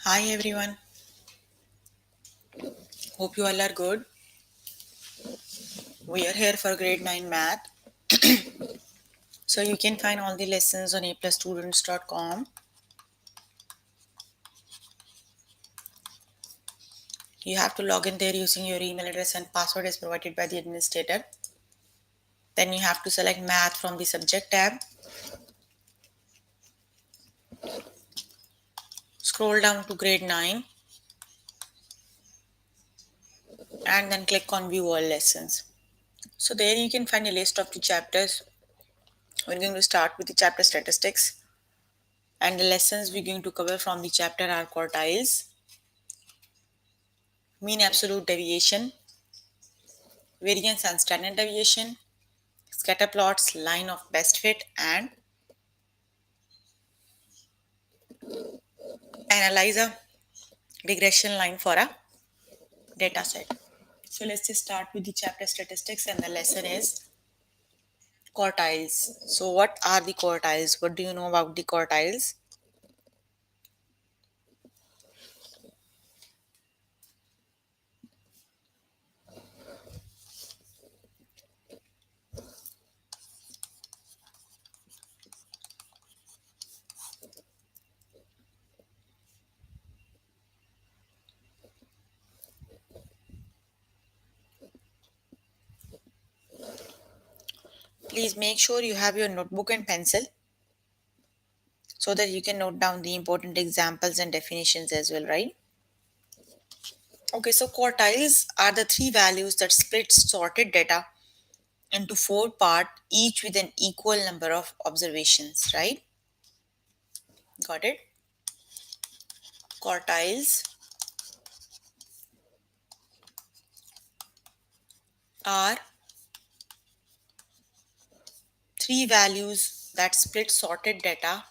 Hi everyone, hope you all are good. We are here for grade 9 math. So you can find all the lessons on aplusstudents.com. You have to log in there using your email address and password is provided by the administrator. Then you have to select math from the subject tab. Scroll down to grade 9 and then click on view all lessons. So there you can find a list of the chapters. We're going to start with the chapter statistics and the lessons we're going to cover from the chapter are quartiles, mean absolute deviation, variance and standard deviation, scatter plots, line of best fit, and analyze a regression line for a data set. So let's just start with the chapter statistics and the lesson is quartiles. So what are the quartiles? What do you know about the quartiles? Please make sure you have your notebook and pencil so that you can note down the important examples and definitions as well, right? Okay, so quartiles are the three values that split sorted data into four parts, each with an equal number of observations, right? Got it? Quartiles are three values that split sorted data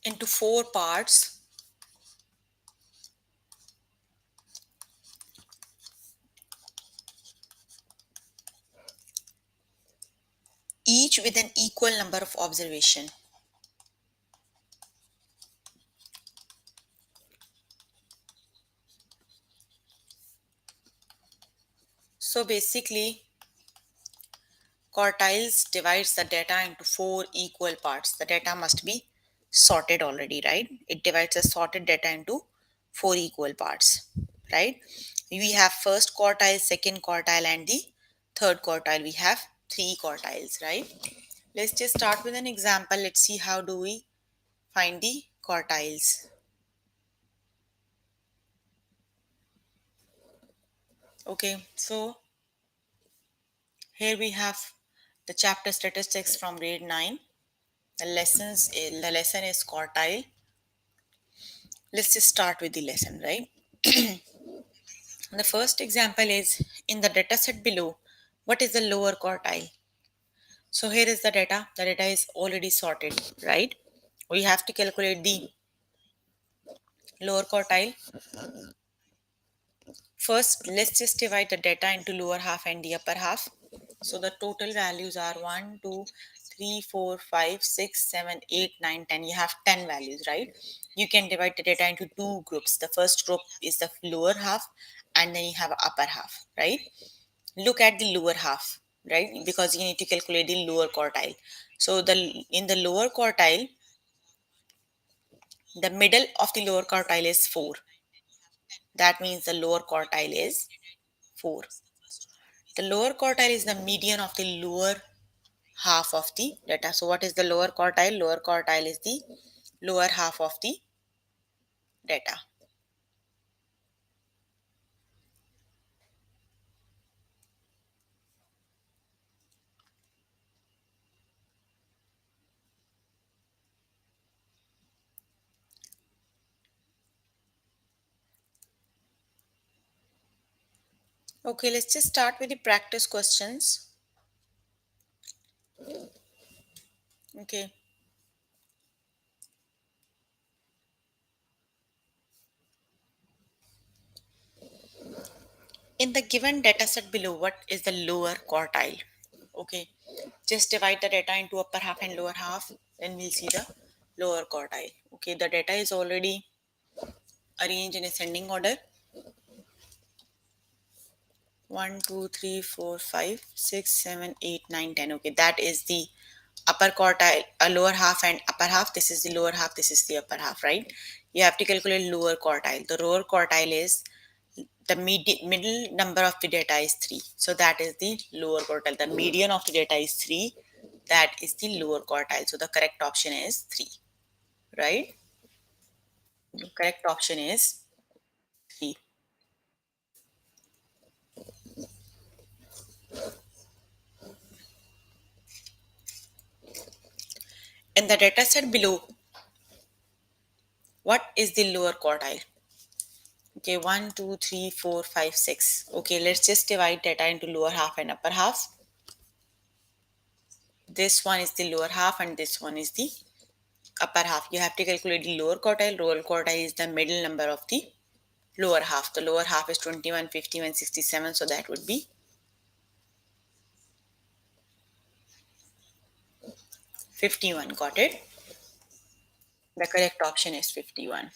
into four parts, each with an equal number of observation. So basically, quartiles divides the data into four equal parts. The data must be sorted already, right? It divides the sorted data into four equal parts, right? We have first quartile, second quartile, and the third quartile. We have three quartiles, right? Let's just start with an example. Let's see how do we find the quartiles. Okay, so here we have the chapter statistics from grade 9. The lesson is quartile. Let's just start with the lesson, right? The first example is in the data set below. What is the lower quartile? So here is the data. The data is already sorted, right? We have to calculate the lower quartile. First, let's just divide the data into lower half and the upper half. So the total values are 1, 2, 3, 4, 5, 6, 7, 8, 9, 10. You have 10 values, right? You can divide the data into two groups. The first group is the lower half and then you have upper half, right? Look at the lower half, right? Because you need to calculate the lower quartile. So the in the lower quartile, the middle of the lower quartile is 4. That means the lower quartile is 4. The lower quartile is the median of the lower half of the data. So what is the lower quartile? Lower quartile is the lower half of the data. Okay, let's just start with the practice questions. Okay. In the given data set below, what is the lower quartile? Okay, just divide the data into upper half and lower half, then we'll see the lower quartile. Okay, the data is already arranged in ascending order. 1, 2, 3, 4, 5, 6, 7, 8, 9, 10. Okay, that is the upper quartile, lower half and upper half. This is the lower half, this is the upper half, right? You have to calculate lower quartile. The lower quartile is the middle number of the data is 3. So that is the lower quartile. The median of the data is 3. That is the lower quartile. So the correct option is 3, right? The correct option is 3. In the data set below, what is the lower quartile? Okay, 1, 2, 3, 4, 5, 6. Okay, let's just divide data into lower half and upper half. This one is the lower half and this one is the upper half. You have to calculate the lower quartile. Lower quartile is the middle number of the lower half. The lower half is 21, 51, 67. So that would be 51. Got it? The correct option is 51.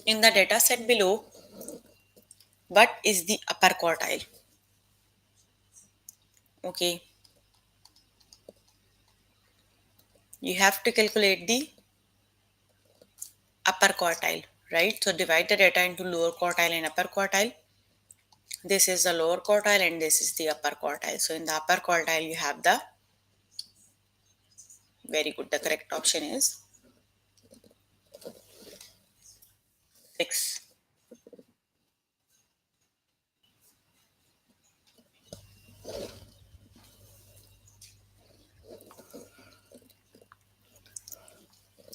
In the data set below, what is the upper quartile? Okay, you have to calculate the upper quartile, right? So divide the data into lower quartile and upper quartile. This is the lower quartile and this is the upper quartile. So in the upper quartile, you have the very good. The correct option is 6.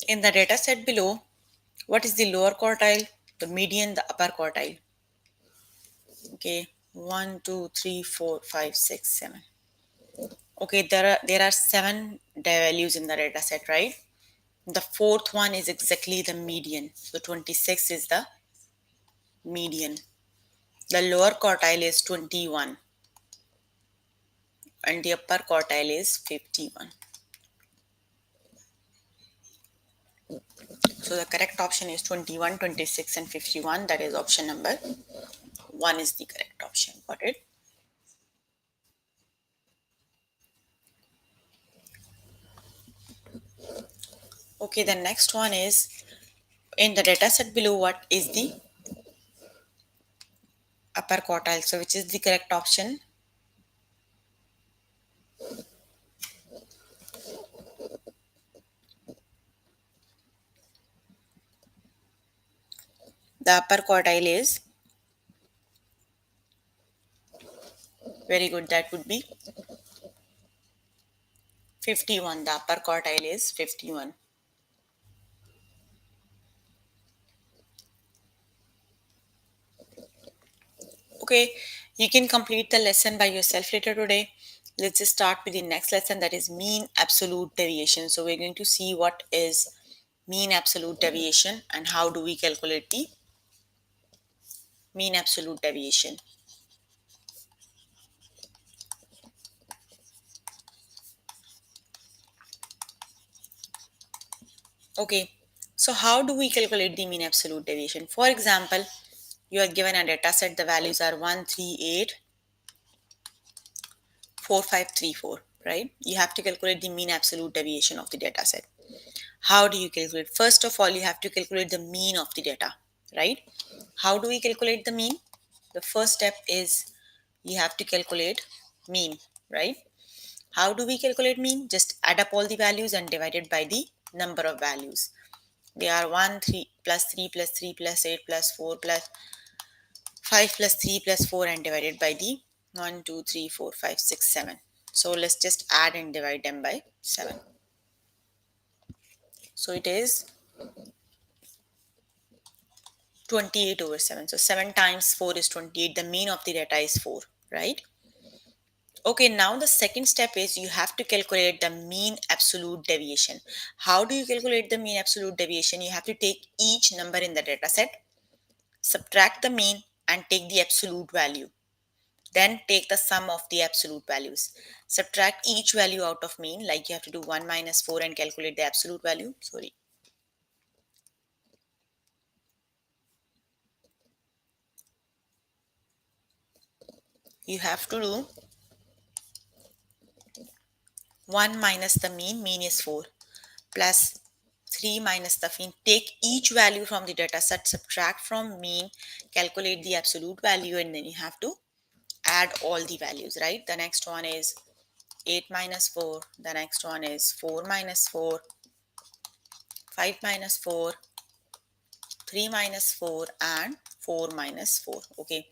In the data set below, what is the lower quartile, the median, the upper quartile? Okay, 1, 2, 3, 4, 5, 6, 7. Okay, there are 7 values in the data set, right? The fourth one is exactly the median. So 26 is the median. The lower quartile is 21 and the upper quartile is 51. So the correct option is 21, 26, and 51. That is option number 1 is the correct option. Got it? Okay, the next one is in the data set below, what is the upper quartile? So which is the correct option? The upper quartile is very good. That would be 51. The upper quartile is 51. Okay, you can complete the lesson by yourself later today. Let's just start with the next lesson, that is mean absolute deviation. So we're going to see what is mean absolute deviation and how do we calculate the mean absolute deviation. Okay, so how do we calculate the mean absolute deviation? For example, you are given a data set, the values are 1, 3, 8, 4, 5, 3, 4, right? You have to calculate the mean absolute deviation of the data set. How do you calculate? First of all, you have to calculate the mean of the data, right? How do we calculate the mean? The first step is you have to calculate mean, right? How do we calculate mean? Just add up all the values and divide it by the number of values. They are 1, 3, plus 3, plus 3, plus 8, plus 4, plus 5, plus 3, plus 4, and divided by the 1, 2, 3, 4, 5, 6, 7. So let's just add and divide them by 7. So it is 28 over 7. So 7 times 4 is 28. The mean of the data is 4, right? Okay, now the second step is you have to calculate the mean absolute deviation. How do you calculate the mean absolute deviation? You have to take each number in the data set, subtract the mean, and take the absolute value. Then take the sum of the absolute values. Subtract each value out of mean, like you have to do 1 minus 4 and calculate the absolute value. Sorry. You have to do 1 minus the mean is 4, plus 3 minus the mean. Take each value from the data set, subtract from mean, calculate the absolute value, and then you have to add all the values, right? The next one is 8 minus 4, the next one is 4 minus 4, 5 minus 4, 3 minus 4, and 4 minus 4. Okay,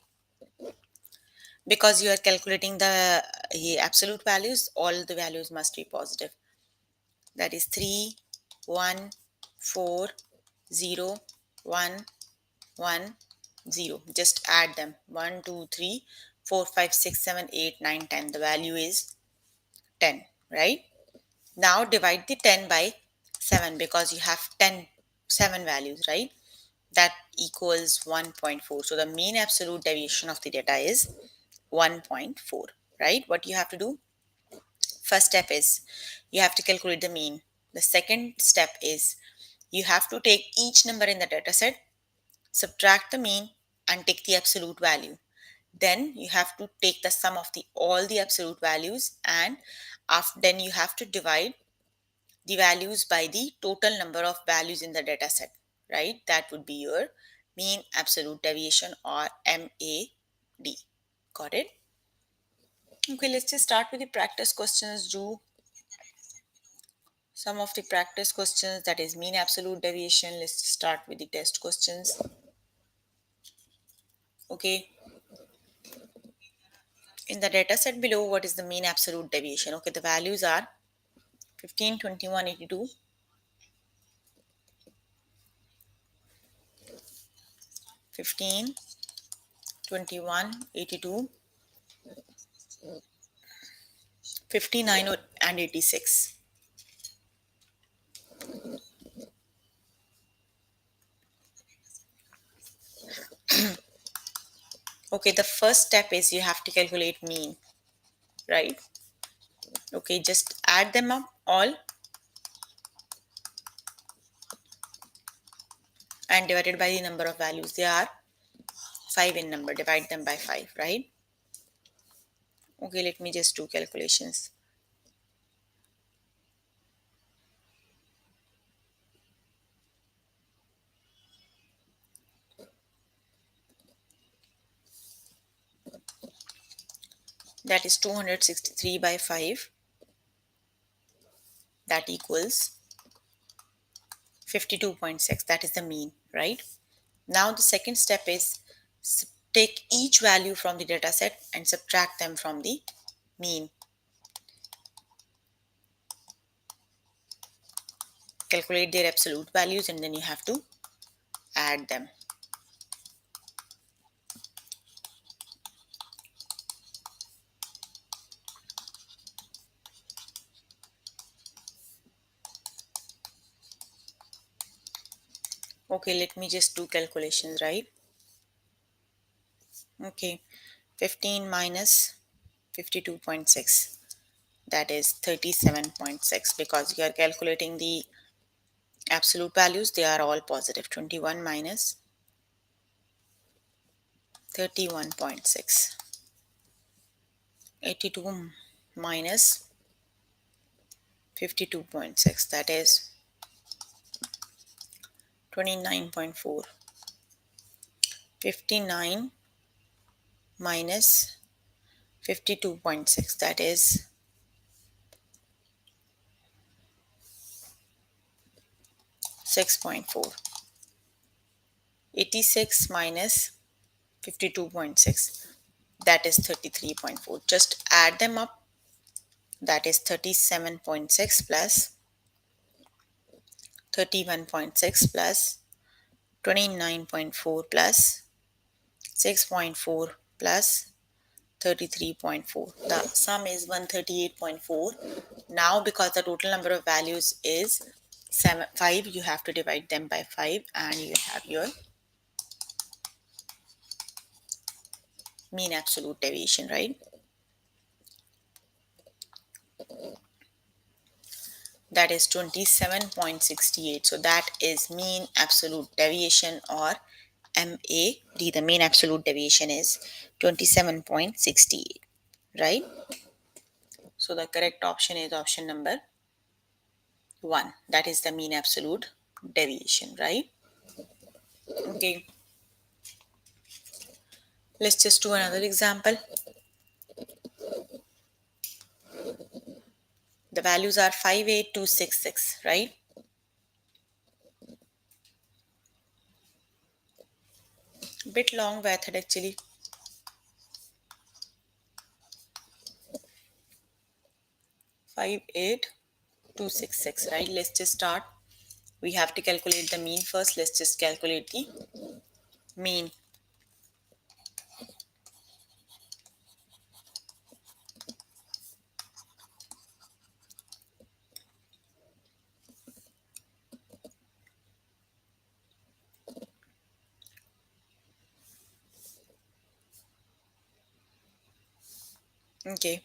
because you are calculating the absolute values, all the values must be positive. That is 3, 1, 4, 0, 1, 1, 0. Just add them. 1, 2, 3, 4, 5, 6, 7, 8, 9, 10. The value is 10, right? Now divide the 10 by 7 because you have 7 values, right? That equals 1.4. So the mean absolute deviation of the data is 1.4, right? What you have to do? First step is you have to calculate the mean. The second step is you have to take each number in the data set, subtract the mean, and take the absolute value. Then you have to take the sum of the all the absolute values, and then you have to divide the values by the total number of values in the data set, right? That would be your mean absolute deviation, or MAD. Got it? Okay, let's just start with the practice questions. Do some of the practice questions, that is mean absolute deviation. Let's start with the test questions. Okay, in the data set below, what is the mean absolute deviation? Okay, the values are 15, 21, 82, 15, 21, 82, 59, and 86. Okay, the first step is you have to calculate mean, right? Okay, just add them up all and divided by the number of values. They are 5 in number. Divide them by 5, right? Okay, let me just do calculations. That is 263 by 5. That equals 52.6. That is the mean, right? Now the second step is take each value from the data set and subtract them from the mean. Calculate their absolute values and then you have to add them. Okay, let me just do calculations, right? Okay, 15 minus 52.6, that is 37.6, because you are calculating the absolute values, they are all positive. 21 minus 31.6, 82 minus 52.6, that is 29.4, 59 minus 52.6, that is 6.4, 86 minus 52.6, that is 33.4. Just add them up. That is 37.6 plus 31.6 plus 29.4 plus 6.4 plus 33.4. The sum is 138.4. Now, because the total number of values is 5, you have to divide them by 5 and you have your mean absolute deviation, right? That is 27.68. So that is mean absolute deviation, or MAD. The mean absolute deviation is 27.68, right? So the correct option is option number 1. That is the mean absolute deviation, right? Okay, let's just do another example. The values are 58266, right? Bit long method actually. 58266, right? Let's just start. We have to calculate the mean first. Let's just calculate the mean. Okay.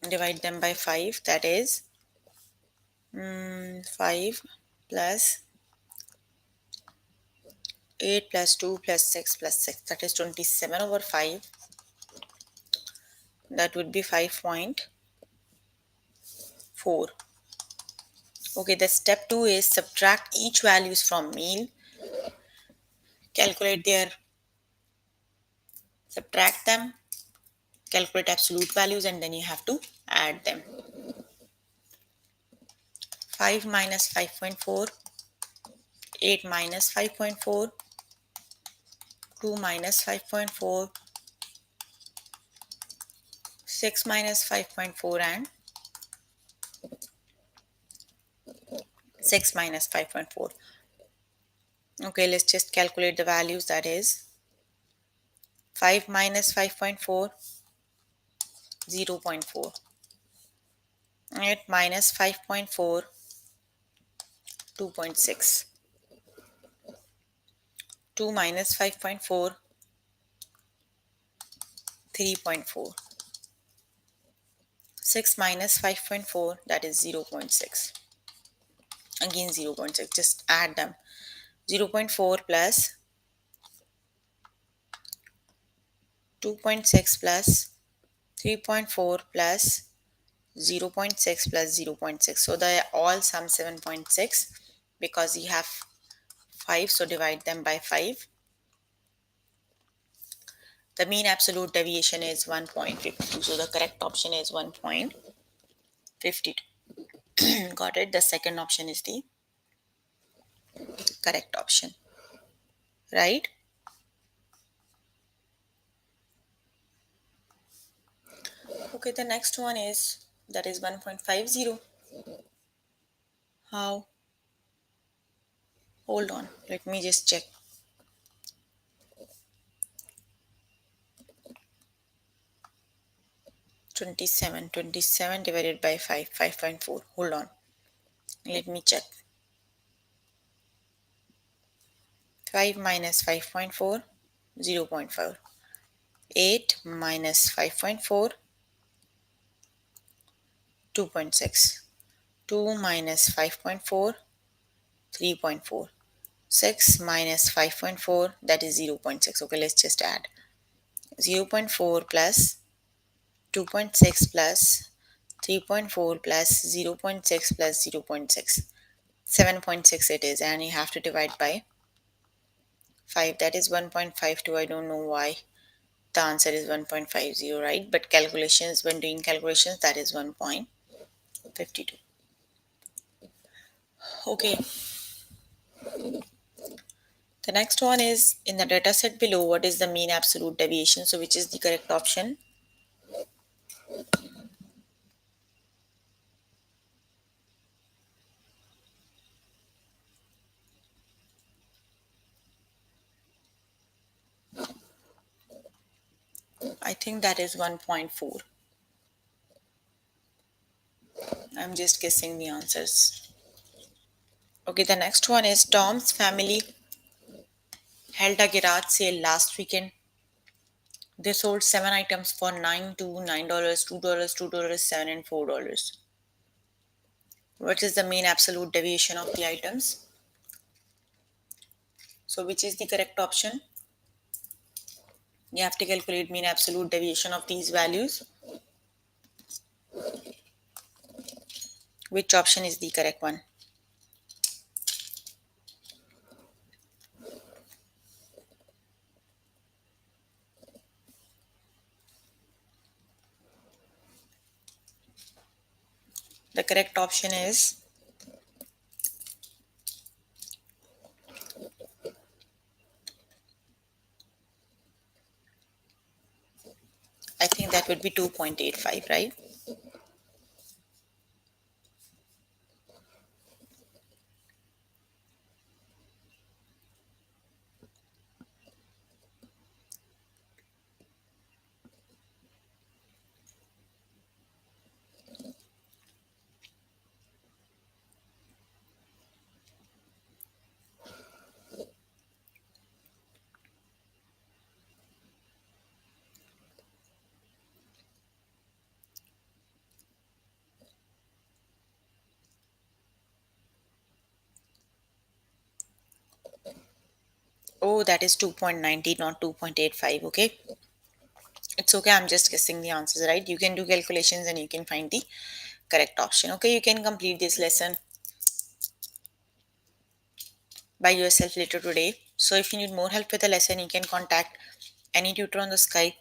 Divide them by 5. That is 5 plus 8 plus 2 plus 6 plus 6. That is 27 over 5. That would be 5.4. Okay, the step 2 is subtract each values from mean. Calculate their, subtract them, calculate absolute values, and then you have to add them. 5 minus 5.4, 8 minus 5.4, 2 minus 5.4, 6 minus 5.4, and 6 minus 5.4. Okay, let's just calculate the values. That is 5 minus 5.4, 0.4. 8 minus 5.4, 2.6. 2 minus 5.4, 3.4. 6 minus 5.4, that is 0.6. Again 0.6. Just add them. 0.4 plus 2.6 plus 3.4 plus 0.6 plus 0.6. So they all sum 7.6 because you have 5. So divide them by 5. The mean absolute deviation is 1.52. So the correct option is 1.52. Got it? The second option is the correct option, right? Okay, the next one is, that is 1.50. How? Hold on, let me just check. 27 divided by 5, 5.4. Hold on, let me check. 5 minus 5.4, 0.4. 8 minus 5.4, 2.6. 2 minus 5.4, 3.4. 6 minus 5.4, that is 0.6. Okay, let's just add. 0.4 plus 2.6 plus 3.4 plus 0.6 plus 0.6. 7.6 it is, and you have to divide by 5. That is 1.52. I don't know why the answer is 1.50, right? But calculations, when doing calculations, that is 1.52. Okay. The next one is, in the data set below, what is the mean absolute deviation? So which is the correct option? I think that is 1.4. I'm just guessing the answers. Okay, the next one is Tom's family held a garage sale last weekend. They sold seven items for $9, $2, $2, 7 and $4. What is the mean absolute deviation of the items? So which is the correct option? You have to calculate mean absolute deviation of these values. Which option is the correct one? The correct option is, I think that would be 2.85, right? Oh, that is 2.90, not 2.85. Okay. It's okay. I'm just guessing the answers, right? You can do calculations and you can find the correct option. Okay. You can complete this lesson by yourself later today. So if you need more help with the lesson, you can contact any tutor on the Skype.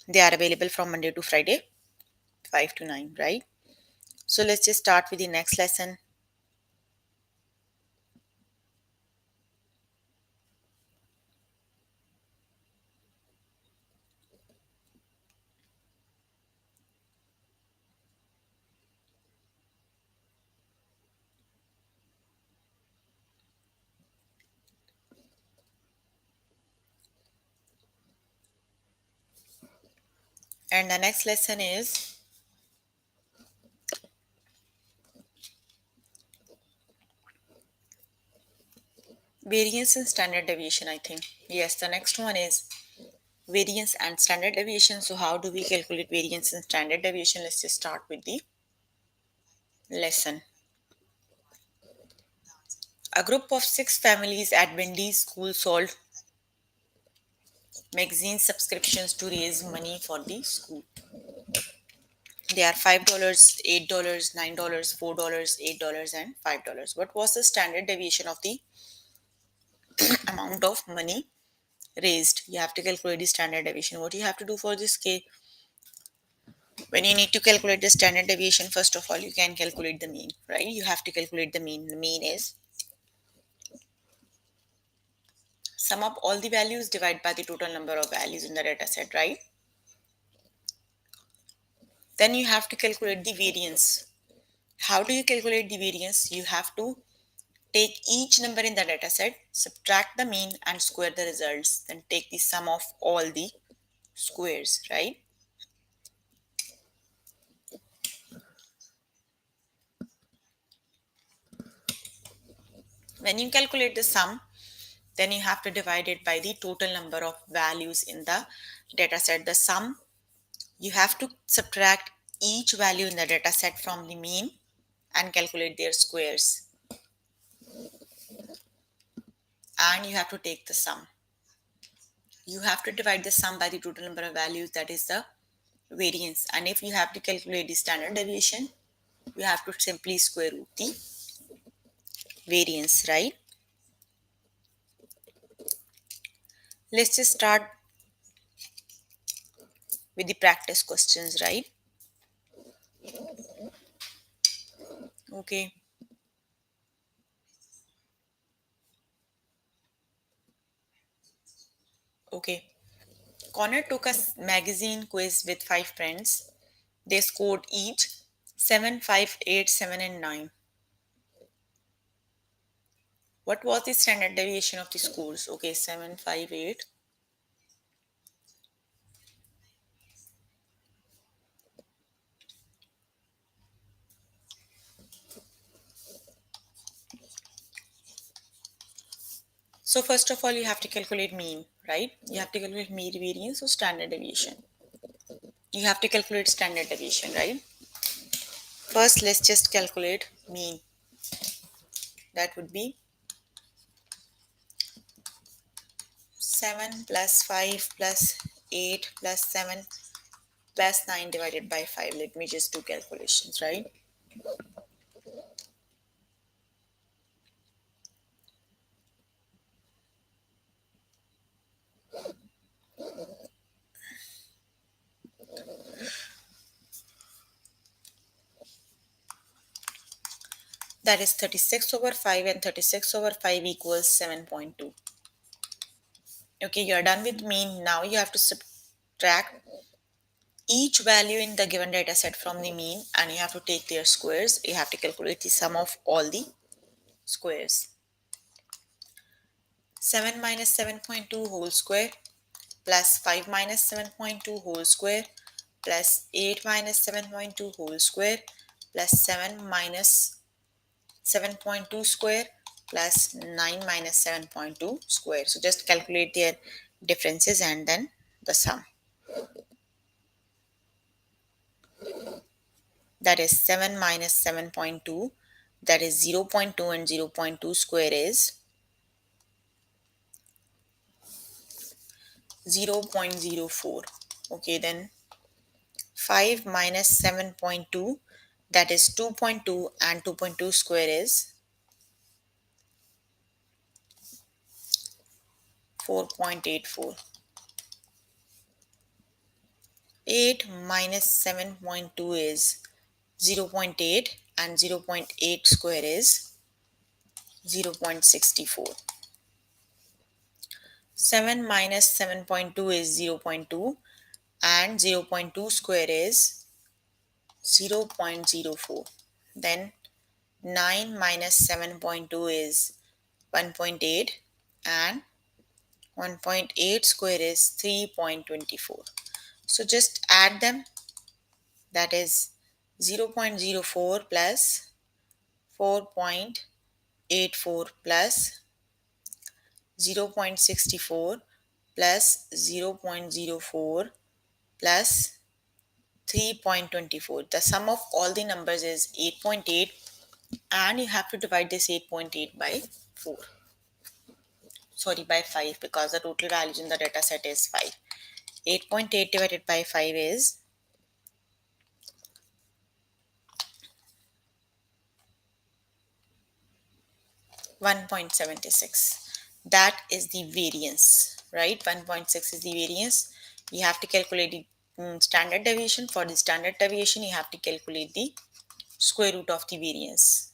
They are available from Monday to Friday, 5 to 9, right? So let's just start with the next lesson. And the next lesson is variance and standard deviation, I think. Yes, the next one is variance and standard deviation. So how do we calculate variance and standard deviation? Let's just start with the lesson. A group of six families at Wendy's school sold magazine subscriptions to raise money for the school. They are $5, $8, $9, $4, $8, and $5. What was the standard deviation of the amount of money raised? You have to calculate the standard deviation. What you have to do for this case, when you need to calculate the standard deviation, first of all, you can calculate the mean, right? You have to calculate the mean. The mean is sum up all the values divided by the total number of values in the data set, right? Then you have to calculate the variance. How do you calculate the variance? You have to take each number in the data set, subtract the mean, and square the results. Then take the sum of all the squares, right? When you calculate the sum, then you have to divide it by the total number of values in the data set. The sum, you have to subtract each value in the data set from the mean and calculate their squares. And you have to take the sum. You have to divide the sum by the total number of values, that is the variance. And if you have to calculate the standard deviation, you have to simply square root the variance, right? Let's just start with the practice questions, right? Okay, okay. Connor took a magazine quiz with five friends. They scored each 7, 5, 8, 7, and 9. What was the standard deviation of the scores? Okay, 7, 5, 8. So first of all, you have to calculate mean, right? You have to calculate mean, variance, or standard deviation. You have to calculate standard deviation, right? First, let's just calculate mean. That would be 7 plus 5 plus 8 plus 7 plus 9 divided by 5. Let me just do calculations, right? That is 36 over 5, and 36 over 5 equals 7.2. Okay, you're done with mean. Now you have to subtract each value in the given data set from the mean, and you have to take their squares. You have to calculate the sum of all the squares. 7 minus 7.2 whole square plus 5 minus 7.2 whole square plus 8 minus 7.2 whole square plus 7 minus 7.2 square plus 9 minus 7.2 square. So just calculate their differences and then the sum. That is 7 minus 7.2, that is 0.2, and 0.2 square is 0.04. Okay, then 5 minus 7.2, that is 2.2, and 2.2 square is 4.84. 8 minus 7.2 is 0.8, and 0.8 square is 0.64. 7 minus 7.2 is 0.2, and 0.2 square is 0.04. Then 9 minus 7.2 is 1.8, and 1.8 square is 3.24. So just add them. That is 0.04 plus 4.84 plus 0.64 plus 0.04 plus 3.24. The sum of all the numbers is 8.8, and you have to divide this 8.8 by 4. Sorry, by 5, because the total values in the data set is 5. 8.8 divided by 5 is 1.76. That is the variance, right? 1.6 is the variance. You have to calculate the standard deviation. For the standard deviation, you have to calculate the square root of the variance.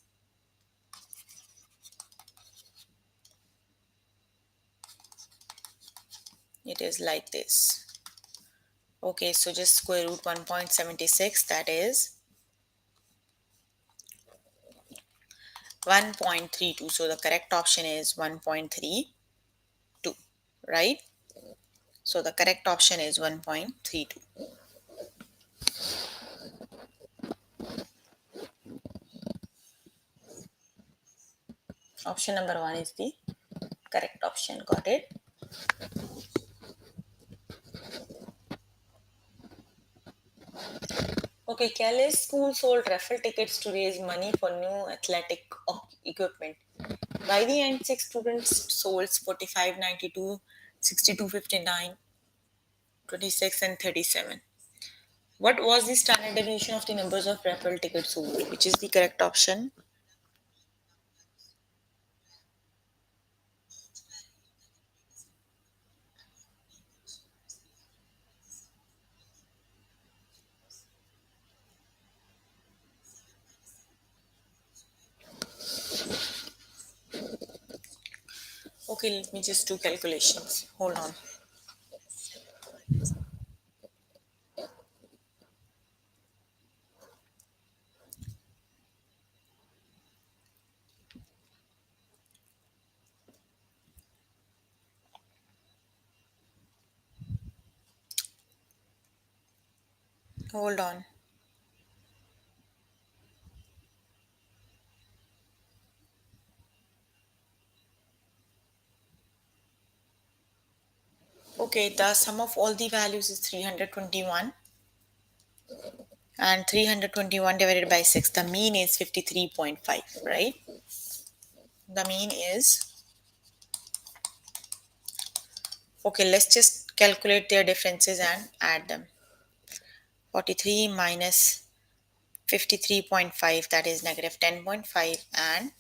It is like this. Okay, so just square root 1.76, that is 1.32. So the correct option is 1.32, right? So the correct option is 1.32. Option number 1 is the correct option. Got it? Okay, Calais School sold raffle tickets to raise money for new athletic equipment. By the end, 6 students sold 45, 92, 62, 59, 26, and 37. What was the standard deviation of the numbers of raffle tickets sold? Which is the correct option? Okay, let me just do calculations. Hold on. Hold on. Okay, the sum of all the values is 321, and 321 divided by 6, the mean is 53.5, right? The mean is, okay, let's just calculate their differences and add them. 43 minus 53.5, that is negative 10.5, and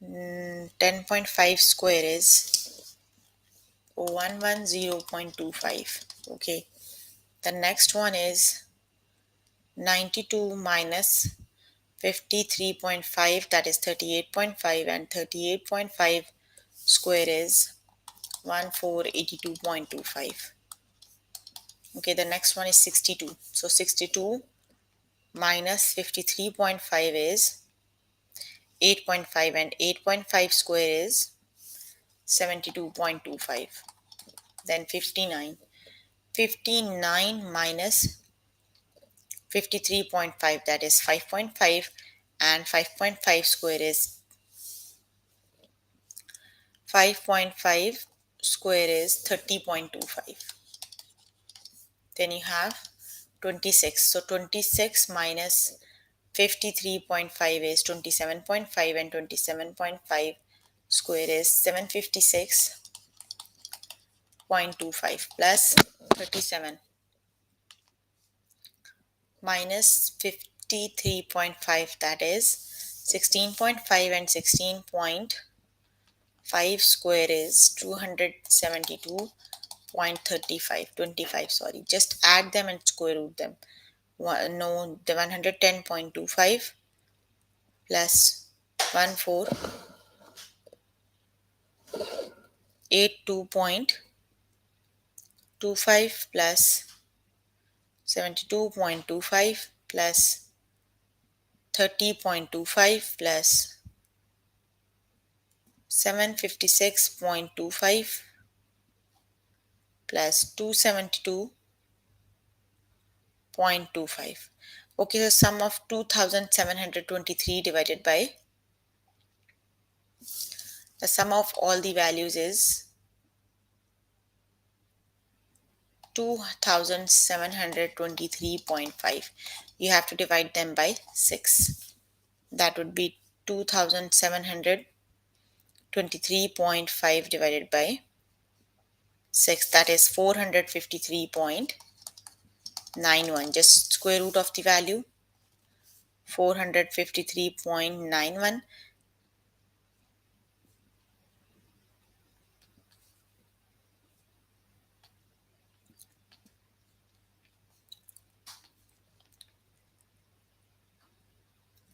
10.5 square is 110.25. Okay, the next one is 92 minus 53.5, that is 38.5, and 38.5 square is 1482.25. Okay, the next one is 62. So 62 minus 53.5 is 8.5, and 8.5 square is 72.25. Then 59. 59 minus 53.5, that is 5.5, and 5.5 square is 5.5 square is 30.25. Then you have 26. So 26 minus 53.5 is 27.5, and 27.5 square is 756.25 plus 37 minus 53.5, that is 16.5, and 16.5 square is 272.35 25, sorry, just add them and square root them. No, the 110.25 plus 1482.25 plus 72.25 plus 30.25 plus 756.25 plus 272.25. Okay, the sum of 2723 divided by the sum of all the values is 2723.5. You have to divide them by 6. That would be 2723.5 divided by 6. That is 453.91. Just square root of the value. 453.91.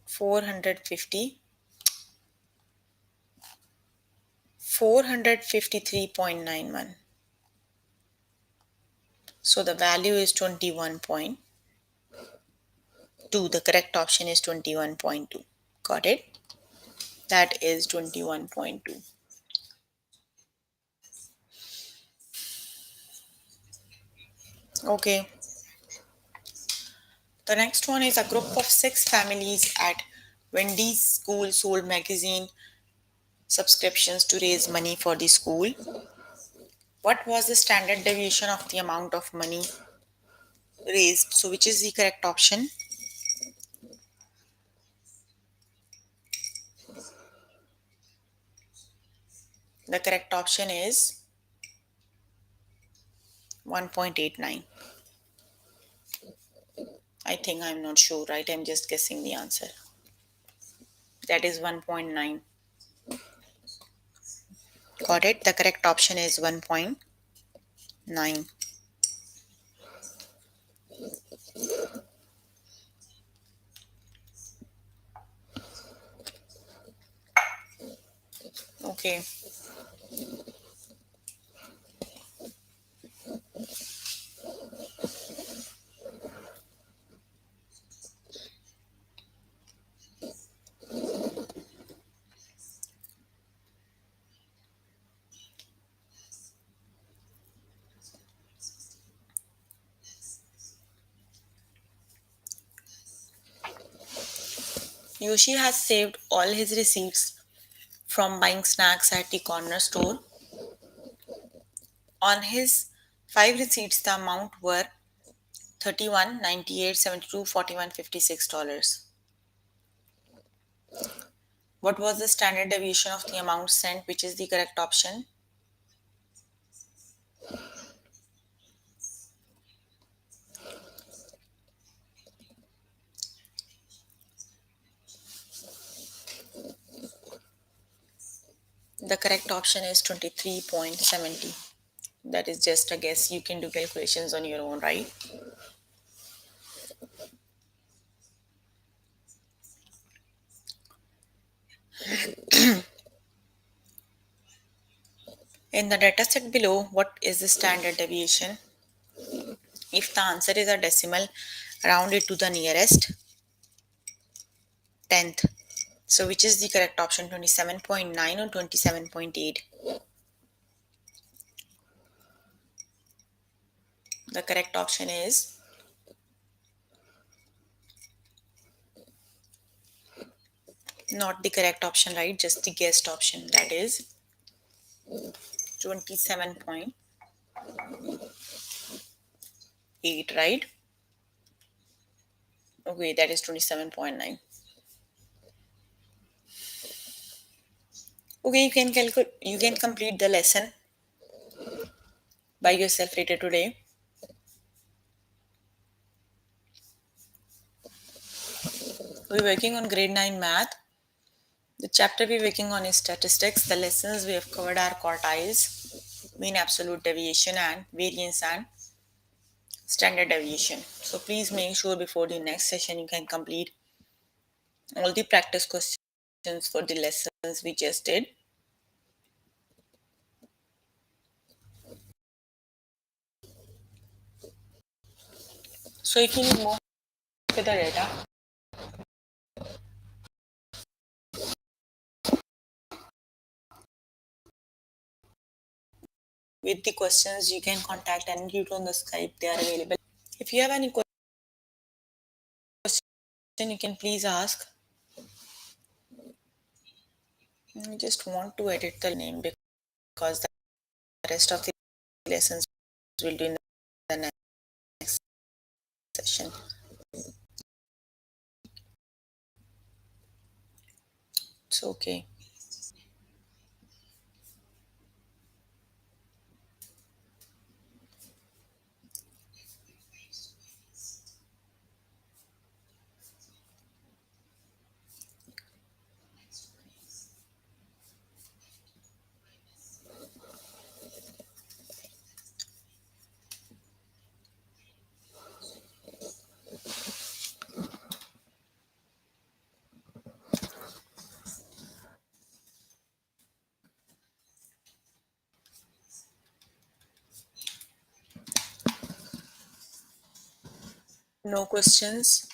450. 453.91. So the value is 21.2. The correct option is 21.2. Got it? That is 21.2. Okay. The next one is a group of 6 families at Wendy's school sold magazine subscriptions to raise money for the school. What was the standard deviation of the amount of money raised? So, which is the correct option? The correct option is 1.89. I think I'm not sure, right? I'm just guessing the answer. That is 1.9. Got it? The correct option is 1.9. Okay. Yoshi has saved all his receipts from buying snacks at the corner store. On his five receipts, the amount were 31, 98, 72, 41, $56. What was the standard deviation of the amount sent, which is the correct option? The correct option is 23.70. That is just a guess. You can do calculations on your own, right? In the dataset below, what is the standard deviation? If the answer is a decimal, round it to the nearest tenth. So, which is the correct option, 27.9 or 27.8? The correct option is not the correct option, right? Just the guessed option. That is 27.8, right? Okay, that is 27.9. Okay, you can calculate. You can complete the lesson by yourself later today. We're working on grade 9 math. The chapter we're working on is statistics. The lessons we have covered are quartiles, mean absolute deviation, and variance and standard deviation. So please make sure before the next session you can complete all the practice questions for the lessons we just did. So if you need more with the data, with the questions, you can contact any tutor on the Skype. They are available. If you have any question, you can please ask. I just want to edit the name because the rest of the lessons will do in the next session. It's okay. No questions.